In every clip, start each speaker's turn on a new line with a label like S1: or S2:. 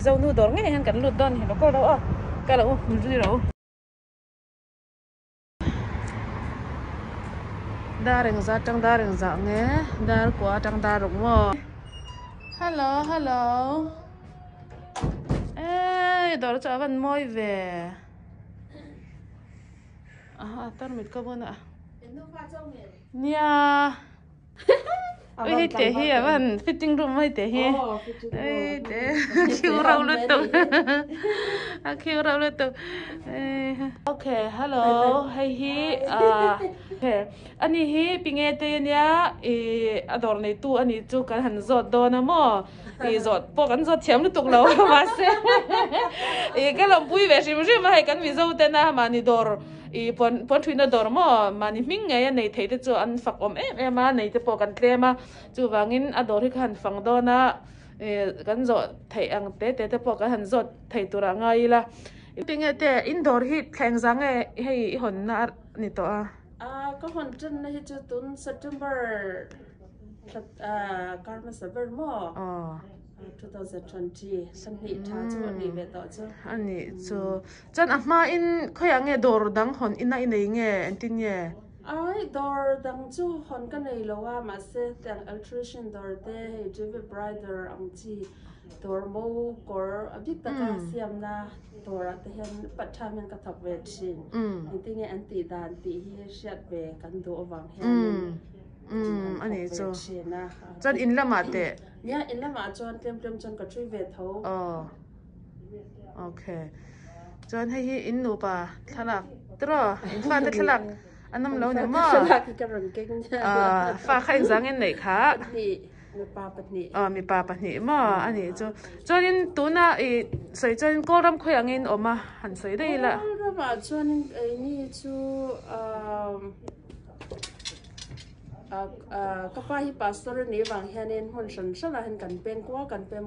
S1: dâu nu đón ngay hắn cắn lụt đòn thì nó có đâu à cái đâu mình đi đâu đa rừng ra nghe đa quá trăng đa rụng mà hello ê đó cho bạn môi về à tao mình có muốn à nha ôi hết thế hi à bạn fitting room hết thế hi ê thế kêu rau lên tụ kêu rau lên tụ okay hello hey hi okay ani hi pinge te nya ador nei tu ani chu kan han zot do na mo zot po kan zot thiam lu tuk lo ma se cái lòng vui vẻ sim sim hay kan vi zo te na ma ni dor pon thuina dor mo mani ming nge nei thei te chu an fak om em ma nei te po kan klema chu wangin ador hi kan fang do na kan zo thei ang te po kan han zot thei tura ngai la pinge te indoor hi thleng zang e hei hon na ni to a
S2: có hoàn chân này cho tuần September karma saber mo 2020 san hi tha chu ni ve to chu
S1: ani chu chan ama in khoya nge dor dang hon ina inei nge antin ye
S2: ai dor dang chu hon ka nei lowa ma se tang alteration dor te he jive brighter ang chi dor mo kor abit ta ka siam na dor te hen pathamen ka thap ve chin anti nge anti dan ti hi shat ve kan do wang hen
S1: ani chu chan in lama te
S2: ya in lama chon tlem chon ka thui ve tho
S1: okay chon hei hi in nu pa thalak tro in fa te thalak anam lo ne ma
S2: thalak ki ka ron keng
S1: fa khai zang en nei kha mi pa pa ni ma ani chu chon in tuna sei chon ko ram khoyang in oma han sei dei la
S2: ma chon in ni chu kapa hi pastor ni wang hianin hon san sala hen kan pem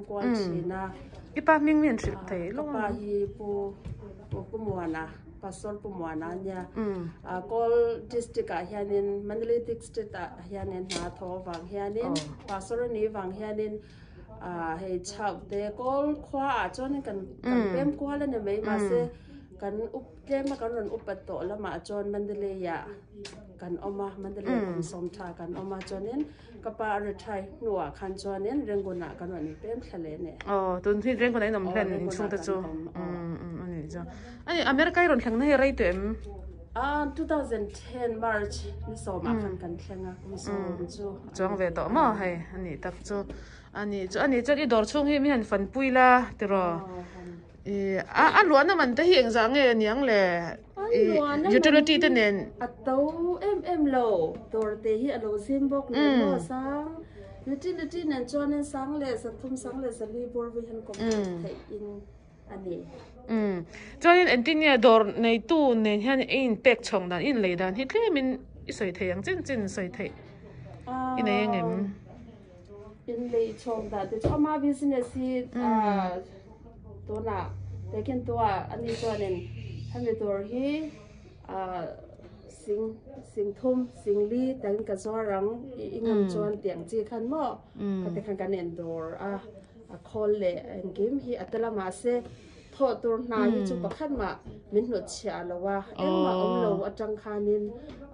S2: kwa china
S1: ipa ming min trip thei lo
S2: kapa hi pu muana pastor pu muana nya kol district a hianin Mandalay district a hianin na tho wang hianin pastor ni wang hianin he chau te kol khwa a chon kan pem kwa le ne mai ma se kan up tlema kan ron upat to lama chon Mandalay ya kan oma Mandalay kon som tha kan oma chonin kapa rethai nuwa khan chonin rengona kan ani pem thale ne
S1: tun thi rengona nom hlen in chung ta chu ani cha ani America ron thang na he rai tem
S2: 2010 March ni so ma kan thlenga kum so chu
S1: chong ve to ma hai ani tak chu ani chu i dor chung hi mi han fan puila tiro luan man te hi engzang nge niang le utility te nen
S2: ato em lo dor te hi alo simbok ne mo sang utility nen chonen sang le sathum sang le sali bor vi han kom thei in ani
S1: chonin engineer dor nei tu nen han in pek chong dan in le dan hi tle min i soi theyang chin soi thei in ei ngem
S2: in le chong da te chama business hi to na taken to ani chonen hame dor hi sing thum singli tang ka zorang ingam chon tiang chi khan mo ka te khan kan endor a khol le engim hi atala ma se tho tur na hi chu pakhat ma min no chia lawa engma om lo atang khanin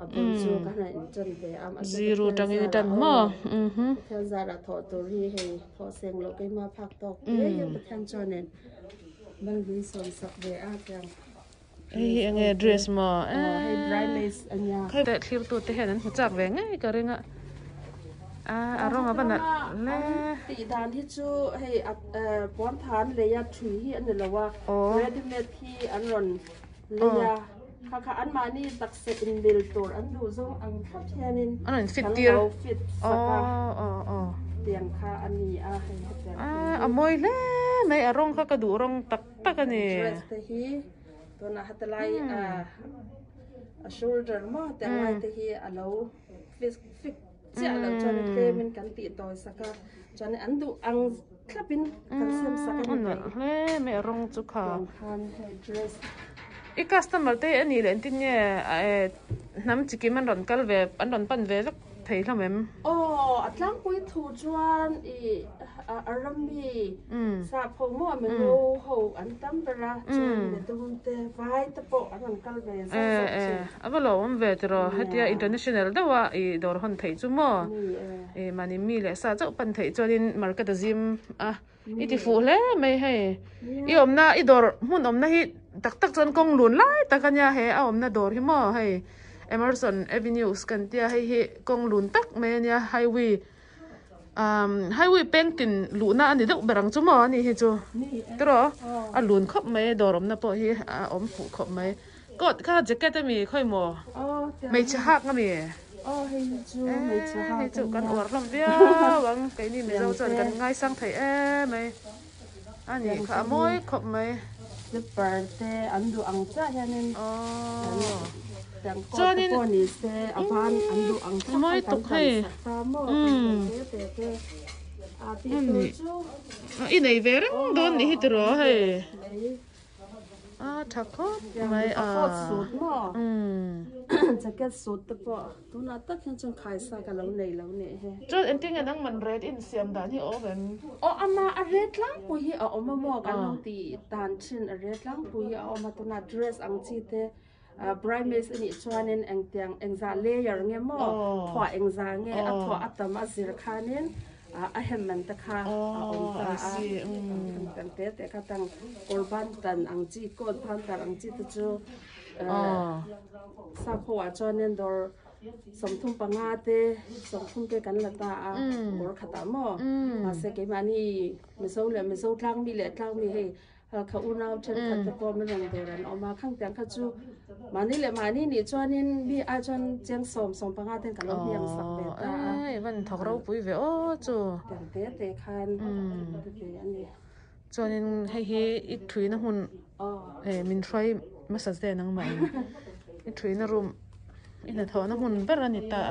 S2: abun chu kana in chan ve am
S1: zero tang in tan mo
S2: thel zara tho tur hi he tho seng lo ke ma phak tok ye pathan chonen mang vi son sak ve a kyang
S1: ang dress mo
S2: hey dry lace anya
S1: khai te thlir tu te henan hu chak ve ngai ka renga arong aban le
S2: ti dan hi chu hey pon than le ya thui hi an lawa ready made hi an ron le ya kha an mani tak se in bil tur an du zo ang khat hianin
S1: an fit tir
S2: fit saka tiang kha ani hey
S1: amoy le mai arong kha ka du rong tak ani
S2: dress te hi to na hatalai a shoulder mo tangai te hi alo fit cha alo chon te min kan ti toy saka chon an du ang thlapin kan sem saka
S1: le mai rong chu kha
S2: khan dress
S1: i customer te ani le tin ne nam chiki man ron kal ve an ron pan ve เพย์ทำไม
S2: อ๋ออัตลังปุยถูจวนอารมมีสาพงมั่วมันโลหกอันตั้มเวลาจวนเดี๋ยวตุ้มเตะไฟตะโปอันนั้นกัลเบส
S1: อันว่าเราเวทเราฮัตยา international แต่ว่าดอร์ฮันเพย์จุ่มอ่ะมันมีเลยซาเจ้าปันเพย์จวนมาร์เก็ตซิมอีที่ฟูเลยไม่ให้อีอมน่าอีดอร์หุ่นอมน่าฮิตักจนกงหลุนไล่แต่กันยาให้เอาอมน่าดอร์ฮิมอให้Emerson Avenues กันเตียให้กงหลุนตักไม่เนี่ยhighway เป็นตินหลุนน่ะอันนี้ต้องเบรังจุ่มอันนี้เฮจูตรอหลุนขบไม่ดอร์อมน่าพอให้อมผูกขบไม่ก็ข้าแจ็คเก็ตมีค่อยมัวไม่ชะฮักก็มีให้จูกันอวดลำเบี้ยวังไก่นี่ไม่เราจนกันง่ายสั่งไทยไม่อันนี้ข้ามวยขบไม่
S2: จะเปิดแต่อันดูอังจ้าแค่นั้นจ
S1: วนนี้
S2: นี่เสอพันอันดูอังจ้า
S1: ไม่ตกให้อีไหนเวรังโดนนี่ตัวให้ทักข้อไม่
S2: สุดมั้งจะแค่สุดแต่พอตัวนั้นตัดยังจนขายสักกันแล้วเนี่ย
S1: จวนเอ็นติ้งอันนั้นมันเรดอินเสียมด่านที่โอ้แบบ
S2: อามาเรดล้างปุยเอามาหมอกันลงตีด่านชินเรดล้างปุยเอามาตัวนั้นเดรสอังจีเตbridesmaidsนี่ชวนนี่เองเตียงเองจะเลี้ยงเงี้ยมั้งถอดเองจะเงี้ยถอดอัตมาสิรคานี่เห็นมันตะค่ะองค์ตาตั้งแต่ก็ตั้งกอลบันตันอังจีกอลบันตันอังจีตัวจูสับหัวจอนี่ดอร์สมทุนปังอาเตสมทุนเกี่ยกันละตาบอร์ขัดตามอมาเสกมันนี่ไม่สู้เลยไม่สู้ทางมีเลยทางมีให้เขาอุณเอาเช่นขัดตะกอนมันลงเดินออกมาข้างเตียงข้าจูมานี่เลยมานี่นี่จอนี่มีอาจารย์เจียงสมปังอาเตกันลงเพียงสักเบ็ด
S1: วันทอกเราปุยเวโอ้จู
S2: เตะคัน
S1: จอนี่ให้อีถุยนะหุ่นมินทรายมาสัตย์นังใหม่อีถุยนะรุมอีน่ะทอนะหุ่นเบรนิตา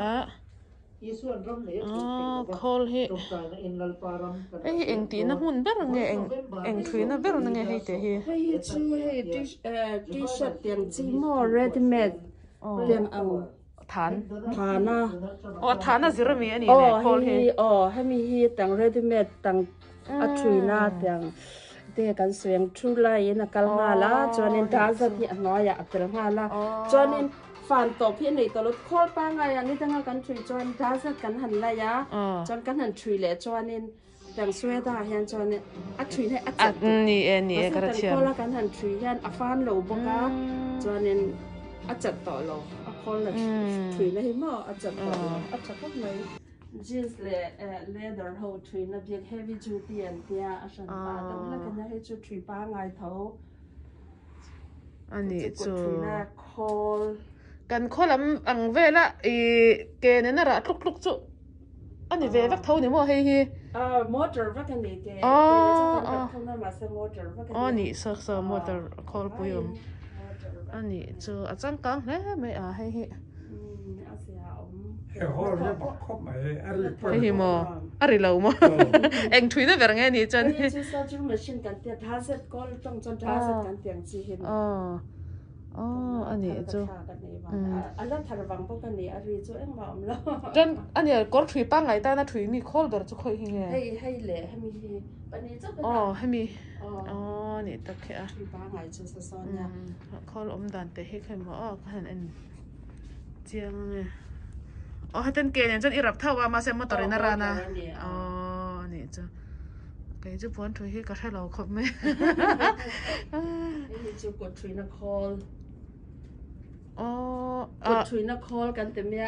S1: คอลเฮเอ็งตีนะหุ่นเบรไงเอ็งถุยนะเบรไงให้เตะ
S2: ให้ชูให้ที่ชัดเตียงจีมอ ready made เตียงเอา
S1: ฐาน
S2: นะ
S1: ฐานน่ะสิระมีอันนี้เนี่ยคอลเฮ
S2: ให้มีเตียง ready made ตังอัถุยนะเตียงเตะกันเสียงชูไลนะกัลงาละจวนนี้ดาจะที่น้อยอ่ะกัลงาละจวนนี้ฝันตกพี่นี่ตลอดโคตรปังไงอันนี้ตั้งกันทรีจวนดาจะกันหันละยะจวนกันหันทรีเลยจวนนี้แต่งสวยตาเห็นจวนนี้อัดทรีให้อัดจัด
S1: นี่กระเทียม
S2: โคละกันหันทรีเห็นอัฟานโลบกะจวนนี้อัดจัดต่อโลอัฟคนละทรีเลยมั้งอัดจัดต่ออัดจัดพวกไหนjeans leather whole tree นะเบียก heavy duty อันเดียอันนั้นตาแต่ว่ากันยังให้จุดทรีป้าไงเท่า
S1: อันนี้จู
S2: call
S1: กันข้อลำอังเวละเกเนี่ยน่ะระลุกจุอันนี้เววักเท่านี่มั้งให้
S2: motor วักกันนี่เก
S1: นี่เซอร์ motor call ปุยมอันนี้จูอาจารย์กังเฮ้ไม่ให้ให้มออะไรเรามอเอ็งถุยได้แบบไงนี่จัน
S2: ที่จะจูมาชินกันเตียท้าเสร็จก็ต้องจนท้าเสร็จกันเตียงจีเห็น
S1: อันนี้จู
S2: อันนั้นทาร์บังพวกกันนี่อะไรจูเอ็งบอกแล้ว
S1: จันอันนี้ก็ถุยปังไงแต่น่ะถุยมีคอลเดอร์จะค่อยหิ้งไง
S2: ให้เละให้มีปันนี้จู
S1: ให้มีนี่ตะเคีย
S2: ถุยปังไงจูสอนเนี่ย
S1: คอลอมดันแต่ให้ใครมาเห็นอันเจียงไงให้ท่านเกณฑ์อย่างเช่นอิรับเท่าว่ามาเซมมอตอรินารานะนี่จ้ะเกย์จะพ้นถุยให้กระทั่งเราครบไหม
S2: นี่จะกดถุยนักคอลกดถุยนักคอลกันแต่เมีย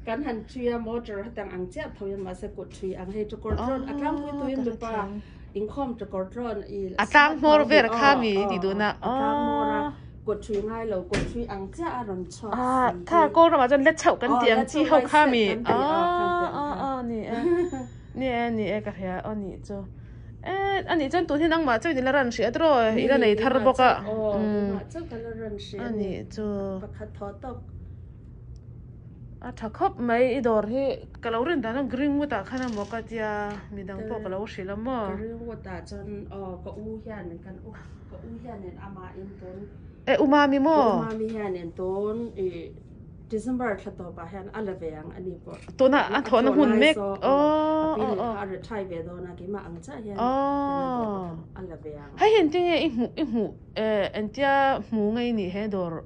S2: กันหันเชียมอเตอร์ต่างอังเจ้าเท่ายังมาสะกดถุยอังให้จะกดร้อนอักล้ามคุยตัวยังดูป่ะอิงคอมจะกดร้อน
S1: อักล้ามโมรเวรข้ามีดีดูนะ
S2: อักล้ามโมระกดชุยง่ายเรากดชุยอังเจ้าอารมณ์ชอบ
S1: ถ้าก็เรามาจนเล็ดเฉากันเตียงที่เขาข้ามีนี่กระเทียนี่จ้ะอันนี้จนตัวที่นั่งมาเจ้านี่ละรันเสียตัวอีละไหนทาร์บกะ
S2: เจ้ากันละรันเสีย
S1: อันนี้จ้ะ
S2: ประคัดทอตก
S1: ถ้าครบไม่อีดอร์ที่กะเราเรื่องแต่นั่งกริ้งวัตขนาดมกติยามีดังพวกกะเราสิละมั้ง
S2: กริ้งวัตจนก็อู้เหี้ยนกันก็อู้เหี้ยนอามาอินต้น
S1: อุมามิโม
S2: อุมามิเหี้ยนต้น December ถ้าตัวบ้านอะไรเวียงอันนี้ปะ
S1: ตัวน่ะถอนหุ่นเมก
S2: ปีนี้อะไรไทยเวดนะกี่มาอังจ้าเห็นอะไรเวียง
S1: ให้เห็นจริงอีหูอันเจ้าหมูไงนี่ให้ดอร์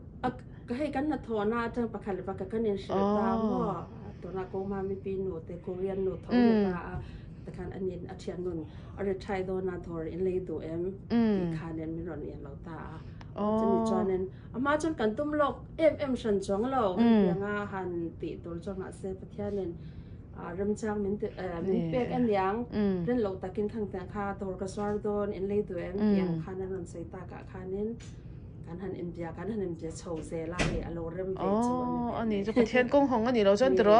S2: ก็ให้กันนะถอนน่าจังปะคันปะกันเนี่ยเสียตามว่าตัวน่ะก็มามีปีหนูแต่โคเรียนหนูท้องตาแต่คันอันนี้อาเทียนนุ่นอะไรไทยตัวน่ะถอนอินเลยตัวที่คันเนี่ยมีรอนเอียนเราตาจะมีจอนั้นมาจนกันตุ้มโลกฉันจงเราอย่างหันติตัวจงอาเซปเทียนเนี่ยรำจังมันเป็กอันยังเรื่องเราตะกินข้างแต่ข้าตัวกระสวรโดนอินเลยตัวอย่างคันนั้นใส่ตากะคันนี้การหันเดียการหันเดียโชว์เซล่าเลยอารมณ์เริ่มเป็นจวน
S1: อันนี้จะประเทศกงหงอันนี้เราจนตัว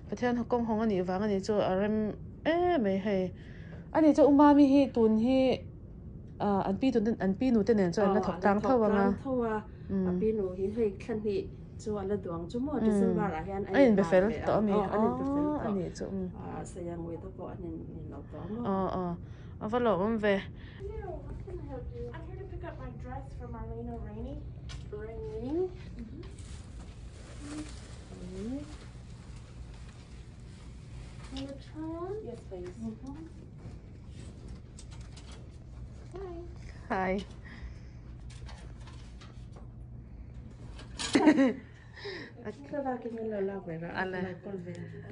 S1: ประเทศกงหงอันนี้ฟังอันนี้จะอารมณ์ไม่ให้อันนี้จะมามีให้ตุนให้อันปีตุนอันปีหนูเต้นเนี่ยจะอันถกตังเท่าว่า
S2: ปีหนูให้คันที่จวนละดวงจุ่มดิฉันว่าอะไรอัน
S1: นี้เป็นเฟลต่อมี
S2: อันนี้เป็นเฟลต่อ
S1: อันนี้จะ
S2: เสียงเวทก็อันนี้เราต่อ
S1: เอาฝรั่งมันเว
S3: up my dress for Marlena Rainey.
S2: Can you try on?
S3: Yes, please.
S1: Hi.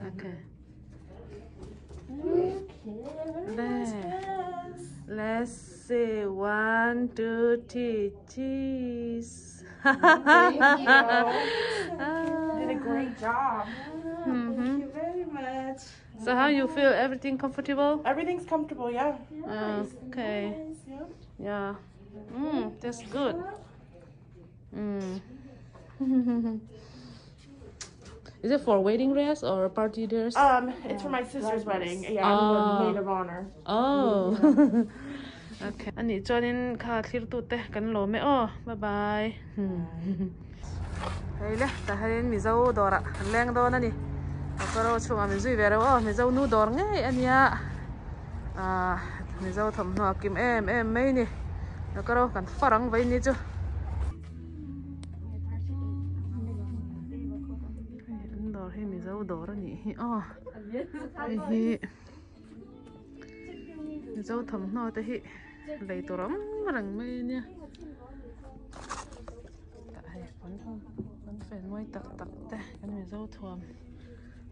S1: Okay. Let's see. 1, 2, 3, cheese.
S3: Thank you. Did a great job.
S2: Thank you very much.
S1: So how you feel? Everything comfortable?
S3: Everything's comfortable, yeah.
S1: Okay. Yeah. That's good. Is it for wedding dress or party dress?
S3: It's for my sister's wedding. Yeah, I'm the maid of honor.
S1: Oh. Okay. Anh cho nên khá khít tụt thế, cần lố mẹ. Bye bye. Đây là, ta hay mình dâu đỏ ạ, leng đỏ nè. Có đâu chung mình duy về đâu, mình dâu nu đỏ ngay anh ya. Mình dâu thầm hòa kim em mấy nè. Nó có đâu cần phá răng vậy nè chứ. Đỏ hay mình dâu đỏ đó nhỉ. Mình dâu thầm hòa thế. Lấy tổ lắm răng mê nha. Tại vẫn phải nuôi tặc đây. Cái này dâu thuầm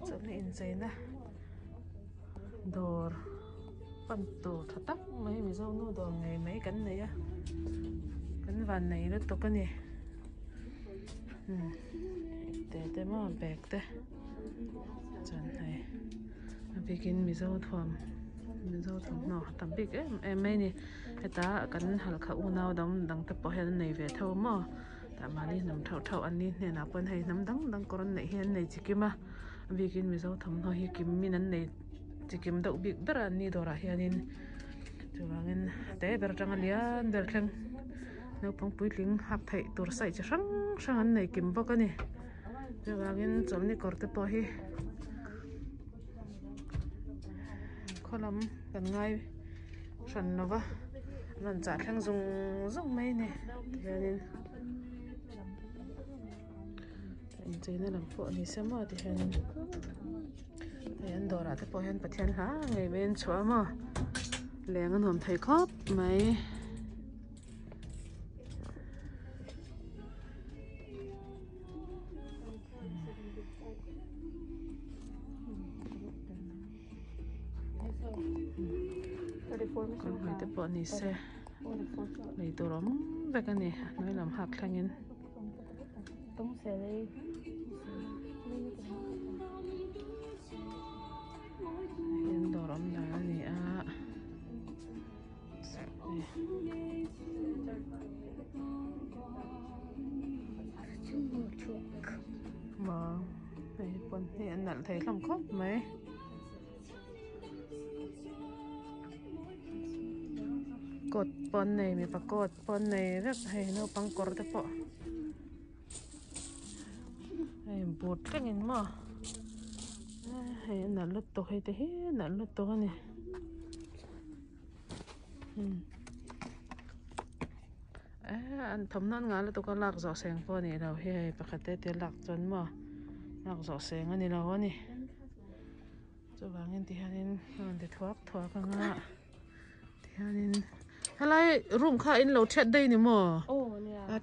S1: trở lên dây nè. Đồ phần tổ thật tắc mấy mình dâu nuôi đồ ngày mấy cánh này á. Cánh vàn này nó tổ cái này. Để mà bẹt đây. Chẳng này. Vì kinh mình dâu thuầm. Mình dâu thuầm nó tầm big em mấy nè. Ta kan halka unau dam dang te pohen nei ve tho mo ta mali nam thau an ni ne na pon hei nam dang koron nei hian nei chikima weekend mi zo tham no hi kim min an nei chikim dau big ber an ni dora hianin churangin te ber tang alian ber thleng no pong puitling hap thei tur sai cha sang an nei kim bok ani churangin chomni korte po hi kholam kan ngai san nova lần trả thằng dùng mấy nè nên chơi nên làm phụ thì xem mà thì anh đồ ra thì bỏ anh bật thiên há ngày bên chỗ mà lén anh hồn thấy khóc mấy con người tập bọn này xe lấy đồ lắm về cái này nói làm hạt khang in
S3: Tống xe đi
S1: hiện đồ lắm là này mà này bọn thì anh nhận thấy làm khóc mấyกดปอนในมีปรากฏปอนในแบบให้เราปังกอร์ตปะให้บดกันยังมั้งให้นั่นลุดตัวให้แต่ให้นั่นลุดตัวกันนี่อันทำนั่นงานแล้วตัวก็หลักจอแสงพอนี่เราให้ปกติเดี๋ยวหลักจนมั้ง nạc rõ sáng anh lâu nè cho vàng anh thì anh để thoát cái ngã thì anh lại room khác anh lâu chat đây nè mà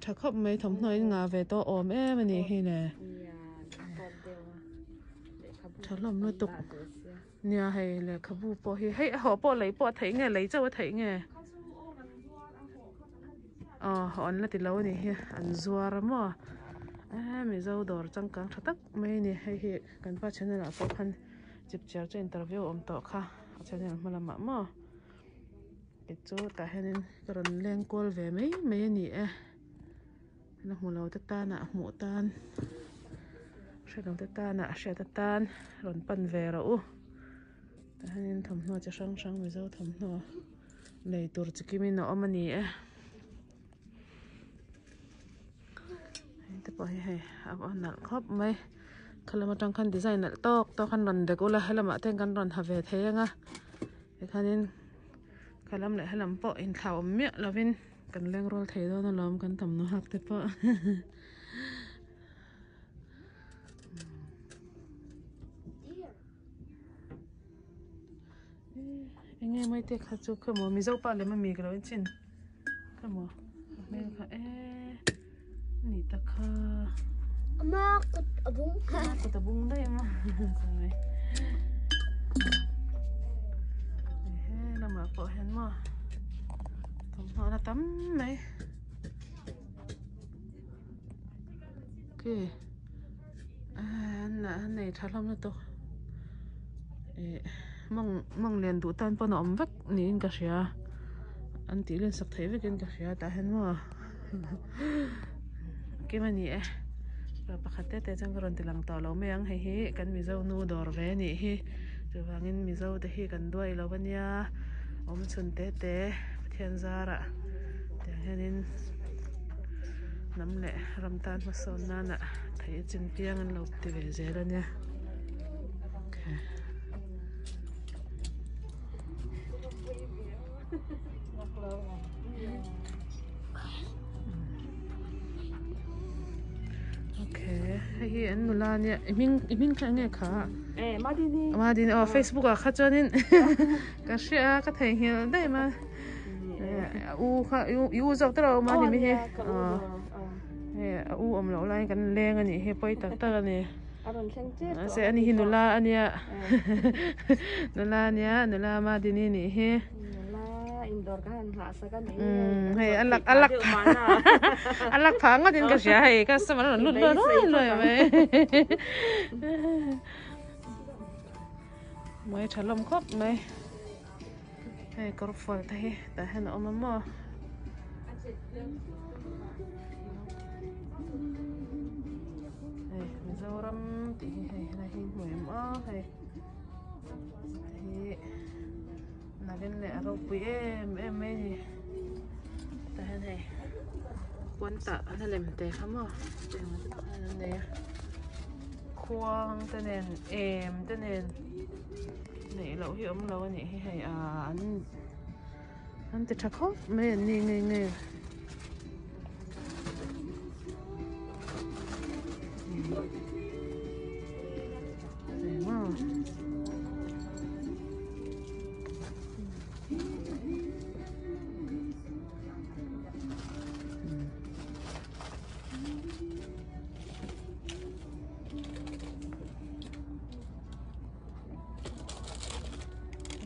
S1: chắc không mấy thằng nói ngà về to ôm em nè hay nè chắc làm nó tục nhà hay là khâu bu po hay họ po lấy po thấy nghe lấy cho thấy nghe họ là từ lâu nè anh zua mà mình giàu đỏ trắng căng thật mấy nè hay cần phải cho nên là có khăn chụp chéo cho interview ôm tọ kha cho nên mà làm mà cái chỗ tại hay nên cái lần lên call về mấy nè nó mua lâu tất tan à mua tan sẽ đồng tất tan à sẽ tất tan rồi pan về rồi tại hay nên thầm nó cho sáng mình giàu thầm nó lấyตัวจะกินnó mà nèแต่พอให้เอาหนักครบไหมคันละมาจังคันดีไซน์หนักตอกคันรอนเด็กอุละให้ละมาเต้นกันรอนหาเวทยังอ่ะไอ้คันนี้คันละมาให้ละมาปะอินข่าวเมียเราเป็นกันเลี้ยงโรลเทโดนั่นล้อมกันทำน้หักแต่ปะยังไงไม่เตะขัดจุกขโมยมีเจ้าป่าเลยมันมีกันแล้วจริงขโมยไม่ค่ะนี่ตะค่ะ
S4: มากุตะบุงค่ะ
S1: กุตะบุงได้มั้ยใช่ไหมเรามาปล่อยเห็นมั้ยทำหัวละตั้มไหมโอเคน่ะในท่าลมนั่นตัวมองเรียนดูตันปนอมวักนี่ก็เสียอันที่เรียนสักเทวิกันก็เสียแต่เห็นมั้ยcái mà nhỉ rồi bác khách tết chẳng còn từ lăng tàu lâu mấy anh hay cần mi dâu nu đỏ về nhỉ rồi vàng in mi dâu thì cần đuôi lâu bên nhà ôm xuân tết thiên gia ạ để nên nắm lẹ ram tan mà son nan ạ thấy chân piang anh lâu thì về dễ đó nha hay anh nô la nè mình khang nghe khá mà đi ở Facebook à khá cho nên cái share cái thấy hiện đây mà u dọc tới mà đi mi u lâu lại cái lên anh này hay bay tắc này sẽ anh hi nô la anh ya nô la mà đi nè he
S2: indoor kan rasa kan
S1: hey alak phang á tin cái gì hay cái sao mà nó lùn rồi mấy chả lồng khóc mấy hey có phơi thấy tại hay nó ôm mơ hey mình giàu lắm thì hay này mười mơ hay là bên lẹ rau quý em ấy tại này quan tạ nó làm tệ lắm à này khoang tên nền em tên nền này lẩu hiệu lẩu này hay anh tự chắc khóc mấy nghe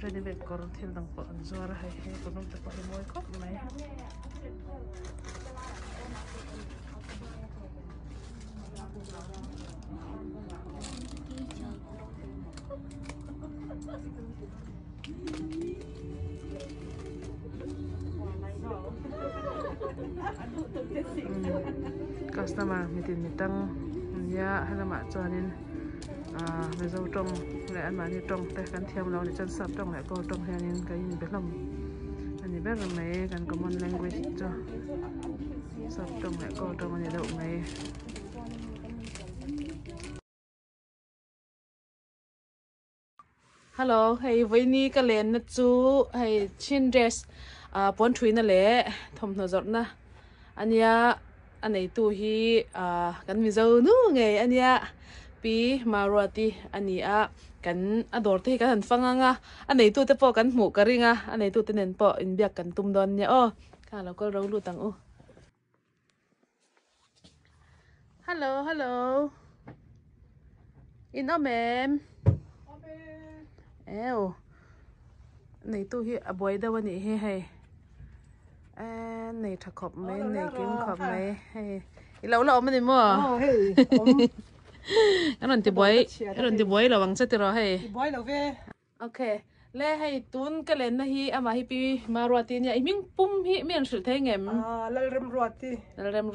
S1: Ready bed koron til dang po anzuara hay konon ta pa moy kop may customer mitin mitang ya halama chuanin bây giờ trồng lại ăn mà như trồng tay can thiam lâu để chân sập trồng lại cô trồng theo nên cái gì biết làm anh biết rồi mấy cần common language cho sập trồng lại cô trồng anh đậu mấy hello hey với ni cái lên nát chú hey chin dress bốn chuối nè lẽ thom nó giọt na anh ya anh ấy tu hi cái mình giờ nữa ngày anh ya ปีมารัวตีอันนี้กันดอร์ที่กันฟังอ่ะอันไหนตัวเตปอกันหมูกระริงอันไหนตัวเตเน้นปออินเบียกันตุ้มดอนเนี่ยค่ะเราก็รู้ตังฮัลโหลฮัลโหลอินแมมไหนตัวที่บอยได้วันนี้ให้ไหนถักขอบไหมไหนกินขอบไหมให้เราไม่ได้มั้งอันนั้นที่บอยเราวังจะติดรอให้โอเคแล้วให้ตุนก็เล่นนะฮีอามาฮีปีมารวตีเนี่ยมิ่งปุ่มฮีไม่อันสุดท้ายเงี้ย
S3: แล้วเริ่มร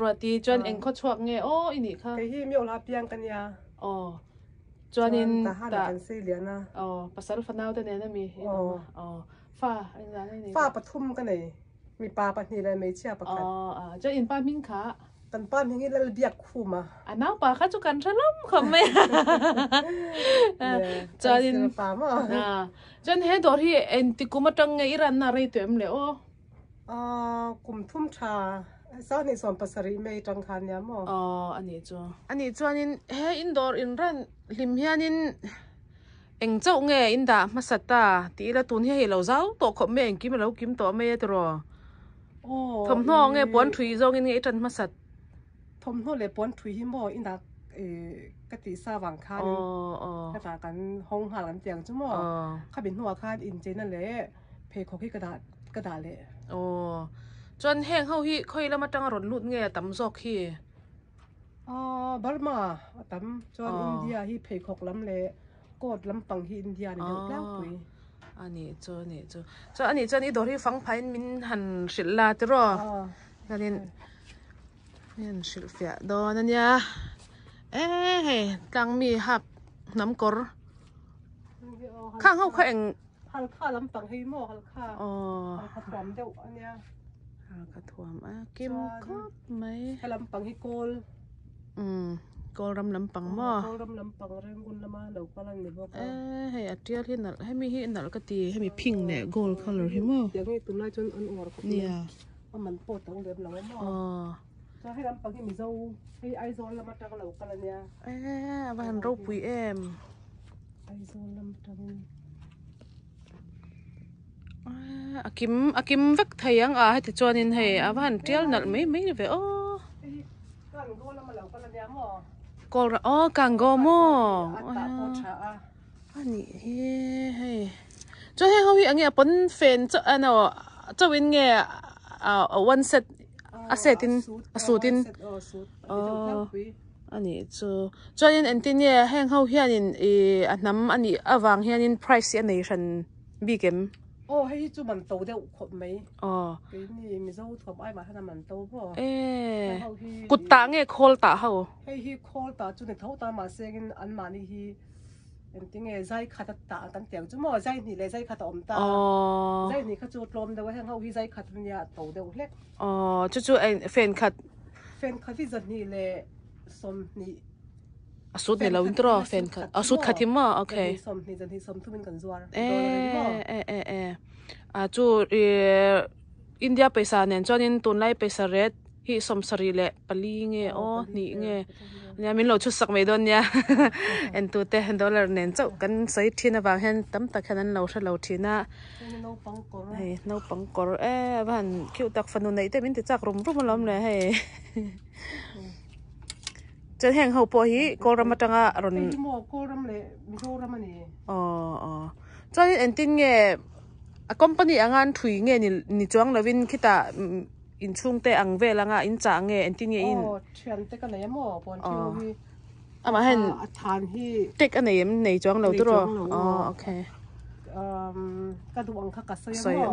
S3: ว
S1: ตีจนเองเขาชวกเงี้ยอินี่ค่ะ
S3: ฮีมีโอลาเปียงกันยา
S1: จวนนิน
S3: แต่ซีเลียนะ
S1: ภาษาฟันเอาแต่เนี่ยนะมีฟ้าอะไรนี่
S3: ฟ้าปทุมกันเลยมีปลาปนี่เลยไม่เชื่อปะกัน
S1: จวนอินป้ามิ่งขา
S3: ตันป้ามิ่งนี่เราเบียกคู่มา
S1: น้าป้าข้าจุกันฉลองขำไหมจวนอิน
S3: ป้ามา
S1: จนเห็นตัวที่เอ็นติกุมาจังไงอิรันนารีตัวเอ็มเลย
S3: กลุ่มทุ่มชาซาในส่วนภาษาไม่จังคันยาม
S1: อันนี้จวนอินเฮอินดอร์อินรันลิมเฮียนินเอ็งเจ้าเงอินดามาสัตตาตีละตุนเฮียเราเจ้าตัวขบเมงกิมเรากิมตัวเมย์ตัวทำน้องเงปวนถุยจงอินเงจันมาสัต
S3: ทำน้องเลยปวนถุยหิมอินดากติสาวังคานภาษากันห้องหากันเตียงจุ่มข้าเป็นหัวคานอินเจนั่นแหละเพย์ของพี่กระดาษเลย
S1: จนแห้งเขาฮีค่อยแล้วมาจังรถลุดเงยตั้มซอกฮี
S3: บาร์มาตั้มจนอินเดียฮีเพย์ของลำเลยกดลำปังฮีอินเดียเนี่ยแล้วปุย
S1: อันนี้จอันนี้นี่ดอรี่ฟังไพ่มินหันศิลาตรอนั่นนี่ศิลเฟียดอนั่นยากังมีหับน้ำกอร์ข้างเขาแข่ง
S3: ฮัลค่าลำปังให้หม้อฮัลค่าฮัลค่าถ่วมเดี๋ยวอันเนี้ย
S1: ฮัลค่าถ่วมกิมก็ไหม
S3: ฮัลลำปังให้โกล
S1: โกลลำปังหม้อ
S3: โกลลำปังเรื่องกุลละมาเรากำลังนึกว่า
S1: ให้อัดเดียวที่นั่นให้มีนั่นแล้วก็ตีให้มีพิงเนี่ยโกลคัลเลอร์ให้หม้อ
S3: อย่างนี้ตุ้มไล่จนอันอ่อน
S1: เนี่ย
S3: มันปวดตรงเดือบหลังหม้อจะให้ลำปังให้มีเจ้าให้ไอโซนละมาจากเรากันละเนี่ย
S1: วันรูปวี
S3: ไอโซนลำปัง
S1: อากิมวักไทยยังให้ติดจวนินให้วันเดียวนั่นไม่เว้ย
S3: กันโกละมาเรากันละเนี่ยหม้อ
S1: กังโกโม่อันนี้ให้จะให้เขาอันนี้ปนเฟนจะวินเงี้ยวันเสร็จเสร็จตินสูตินอันนี้จวนอันที่เนี่ยให้เขาเฮียนินอันนั้นอันนี้วางเฮียนิน price อันนี้ฉันบีเกม
S3: ให้จูมันโตเดียวขบไหมนี่มีเจ้าขบไอ้มาให้มันโตพ่อ
S1: กุดตาเงี้ยโคลตาเขา
S3: ให้ฮีโคลตาจุดเท่าตามาเสียงอันมานี่ฮีอันที่เงี้ยใจขัดตาตั้งแต่จุ่มว่าใจนี่เลยใจขัดอมตาใจนี่เขาจูดลมแต่ว่าให้เขาฮีใจขัดเนี่ยโตเดียวเล็ก
S1: จู่ไอ้แฟนขัด
S3: ที่จะนี่เลยสมนี่
S1: สุดเนี่ยเราอินทรแฟนขัดสุดขัดที่มั่วโอเค
S3: สมนี่จะที่สมทุกเป็นกันจวน
S1: จู่อินเดียไปซาเนี่ยจวนอินตุนไล่ไปซาเรตฮิสมสรีเละปลีเงี้ยนี่เงี้ยเนี่ยมินเราชุดสักไม่โดนเนี่ยเอ็นตัวเตะ$1เนี่ยเจ้ากันใส่ทีน่ะบางเห็นตั้มตะแค่นั้นเราใช้เราทีน่ะ
S3: น้ปัง
S1: กอร์บ้านคิวตักฟันนูนไหนแต่มินติจากรุมมาล้อมเลยให้จะแห้งเขาปอฮีโกรมาจังอ่ะรอน
S3: โกรมเลยมิโกรมานี่
S1: จอยเอ็นตินเงี้ยคอมพานีงานถุยเงี้ยนี่จ้วงเลวินคิดว่าอินช่วงเตะอังเวลังอ่ะอินจ่างเงี้ยเอ็นตินเงี้ยอิน
S3: เชียนเตะกันไหนมั่วปอนที่
S1: เรามาเห็น
S3: ทานที่
S1: เตะกันไหนในจ้วงเราตัวโอเค
S3: กระดูกอังคากระเซียน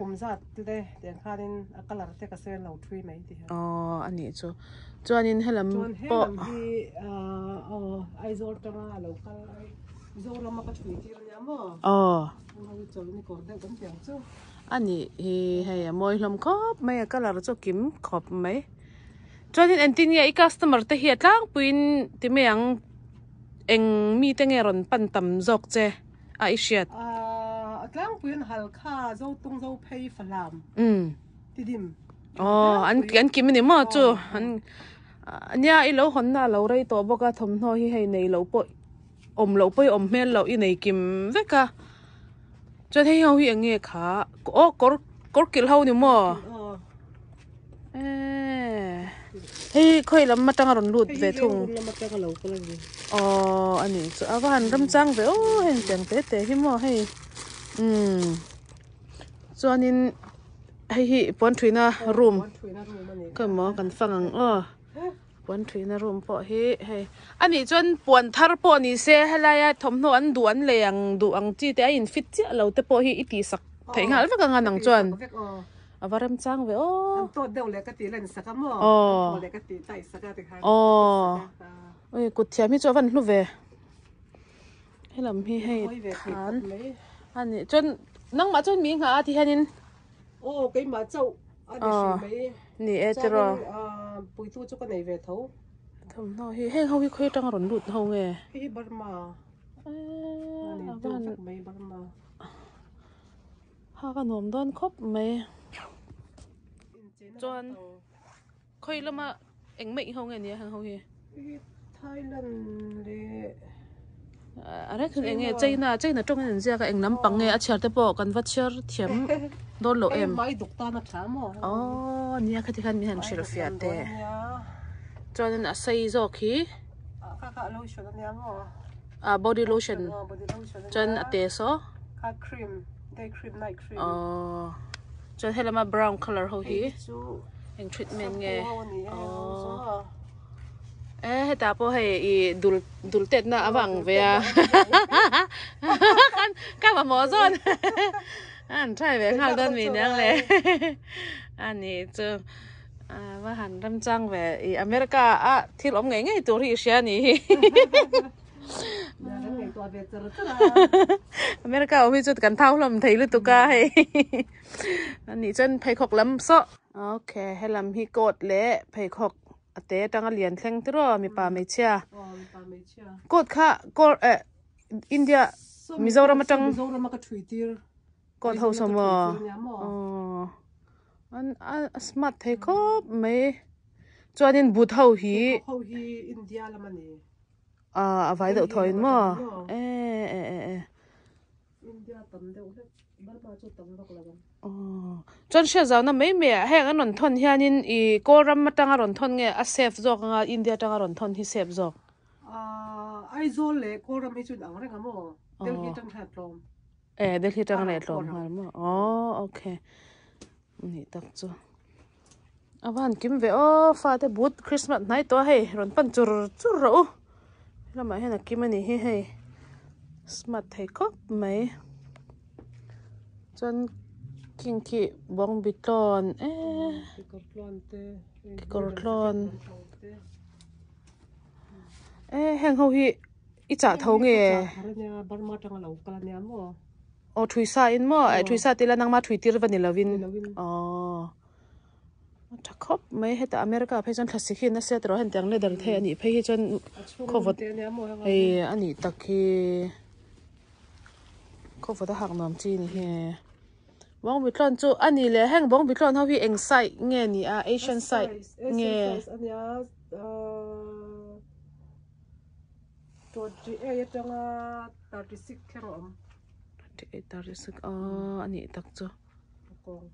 S3: ผมจัดที่ได้เดี๋ยวข้าดินกระหลัดเตะกระเซียนเราถุยไหมดิ
S1: อันนี้จวนอินให้ลำ
S3: ปอที่ไอโซลจังอ่ะเราก็โซลเรามาก็ถุยที่เรามั่วเราจะนี่ก่อนได้กันเดียวจ้ะ
S1: อันนี้ให้มวยลำครบไม่ก็เราจะกินขอบไหมจวนอินตินเนี่ยอีคัสเตอร์เตะเหียดล้างปุ่นที่ไม่ยังเอ็งมีแต่เงี้ยรอนปั่นตำจอกเจอิเชียด
S3: ล้างปุ่นฮัลค่าเจ้าตุ้งเจ้าเพย์ฝรั่งที่ดิม
S1: อันกินไม่ได้หมดจู่ nya i lo hon na lo rei to boka thom no hi hei nei lo poi lo poi mel lo i nei kim veka cho thấy hầu hi nghe khá có kiểu hầu nhiều mà hey khơi lắm mà trăng rồi lụt về thùng anh ấy cho vào hành râm trăng về hình chẳng té hi mà hay cho anh ấy hay bọn thủy na room cái mà cần phăng bọn thủy na room bỏ hay anh ấy cho bọn thar bỏ ni xe hay là thom no anh duan leng duang chi te anh fit chi lâu te bỏ hi iti sak thấy ngã với cái ngành chọn vào râm trăng về
S3: tôi đều lấy cái tỷ lên sắc mà lấy cái tỷ tay sắc thì hay
S1: ôi cụt thiam hi cho văn lúc về hay làm hi hay khán anh ấy cho năng mà cho miếng hả thì hay nên
S3: cái mà châu anh ấy mấy
S1: nè rồi
S3: bùi tu cho cái này về thấu
S1: thầm nói hay không khơi trăng rồi lụt không nghe
S3: cái bát mà mấy bát mà
S1: ha cái nôm đón khóc mấy cho anh khơi lắm mà anh mệnh không nghe nè hàng không nghe
S3: Thailand để
S1: đấy thì anh nghe chơi na trong cái gì cái anh nắm bằng nghe achar te po kan vắt char thiam đôn lộ em
S3: mai đục ta nó chả mà
S1: nia cái thì mình hàng sửa phiat te cho nên xây rồi khí
S3: các lotion anh mà
S1: body lotion cho nên te so
S3: cream day cream night cream
S1: cho nên là brown color ho hi anh treatment nghe ta po hay dul tet na awang về kan mà mò zon anh trai về hal đơn mình đang lẽ anh ấy chứ và hành đâm trang về America thì ông nghe ngay tuổi thì xe nè America ông ấy chút cần thao lắm thấy luôn tụi ca hay anh ấy chân phải khóc lắm sợ ok hay làm hi cột lẽ phải khóc té trang liền theng tro mi pa me chia cột kha cột India Mizoram tang cột hậu什么anh smart thấy có mấy cho nên bút hậu hi
S3: India là mà nè
S1: vài đậu thôi mà
S3: India tầm đâu hết bắt mà cho tầm đâu là
S1: chọn xe giàu na mấy mẹ hay anh thon hiền in i cô ram mà tăng anh thon nghe safe zok nga India tăng anh thon hi safe zok
S3: ai zol le cô ram hi chun ang reng amo Delhi tăng hat lom
S1: Delhi tăng này lom ha mà ok ni tak chu awan kim ve fa te but Christmas nai to hey ron pan chur ro lama hena kim ani he hey smart thei ko mai chon kinki bong biton kortlon hang ho hi i cha thau nge thui sa in mo thui sa tila nang ma thui tir vanilla win thakop mai heta America phei chon thasi khi na set ro hen tang le dar the ani phei hi chon khowat ei ani takhi khowat hak nom chi ni he bong bitlon chu ani le hang bong bitlon ho hi eng sai nge ni Asian side nge to di e tanga 36 kg 36 ani tak chu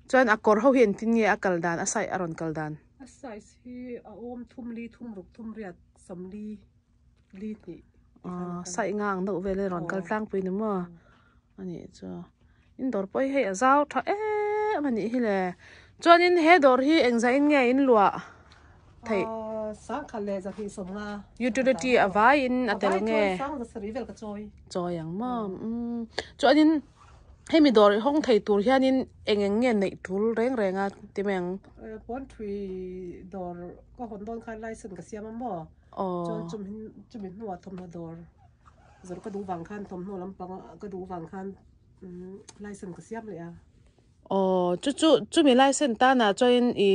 S1: chuan akor ho hian tin nge akaldan asai aron kaldan
S3: asai hi om thumli thumruk thumriat samli li ni
S1: sai ngang no vele ron kal tlang pui ni mo ani chu in dor poi he azau tha mani hi le chuan in he dor hi engza in nge in lua thei
S3: sang khale za hi somnga
S1: utility avai in atel nge
S3: sang za sari vel ka
S1: choi yang ma chuan in hemi dor hong thei tur hianin engeng nge nei thul reng renga timeng
S3: pon thui dor ko hon don khan license ka siam mo chon chumin nuwa thom na dor zor ka du wang khan thom no lampang ka du wang khan license ka siam le
S1: chu mi license ta na join i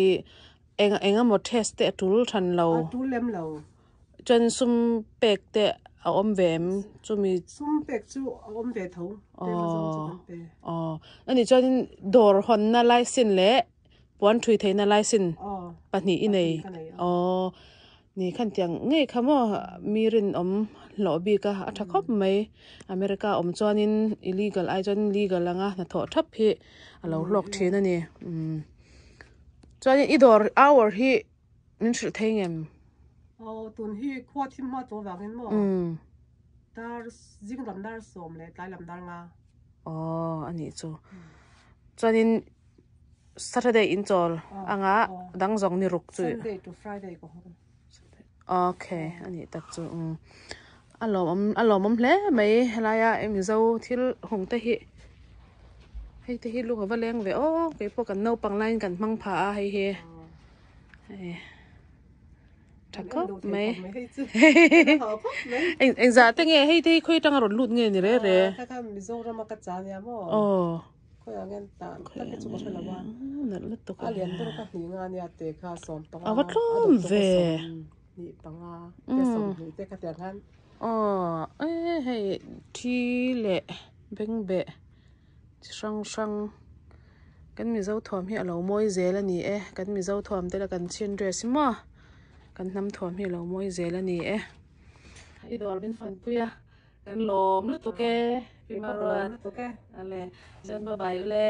S1: enga mo test te tul than lo
S3: tul lem lo
S1: chon sum pek te om vem chu mi
S3: sum pek chu om ve tho
S1: ani chon dor hon na license le pon thui theina license pani inei นี่ขันเตียงง่ายคำว่ามีรินหล่อบีกะอัฐคบไหมอเมริกาจอนิน illegal ไอจอน legal ละงะนะถอทับพี่เราหลอกเทนั่นนี่จอนินอีดอร์ hour ที่มันสุดเท่ง
S3: ตุนที่ขวดที่มาตัวแบบนี้มั้งดาร์จิงลำดาร์สมเลยตายลำดาร์งา
S1: อันนี้จอนิน Saturday in jol anga dang zong ni ruk chu
S3: Sunday to Friday ko
S1: okay ani tak chu alom hle mai helaya em zo thil hong te hi hei te hi lu ka valeng ve ke po kan no panglain kan mang pha a hei he thakko mai en za te nge hei te khoi tang ron lut nge ni re
S3: ka mi zo ra ma ka cha ya mo koyangen ta ta chu ko la wa
S1: na lut to ka
S3: alian tor ka ni nga ni ate kha som pa
S1: awatlom ve
S3: ni panga te som ni te ka te han
S1: hei thi le beng be sang kan mi zo thom hi alo moi zel ani kan mi zo thom te la kan chin dress ma kan nam thom hi alo moi zel ani i dor bin fan puya kan lom lu to ke pimaruan
S3: okay
S1: ale jan ba bai le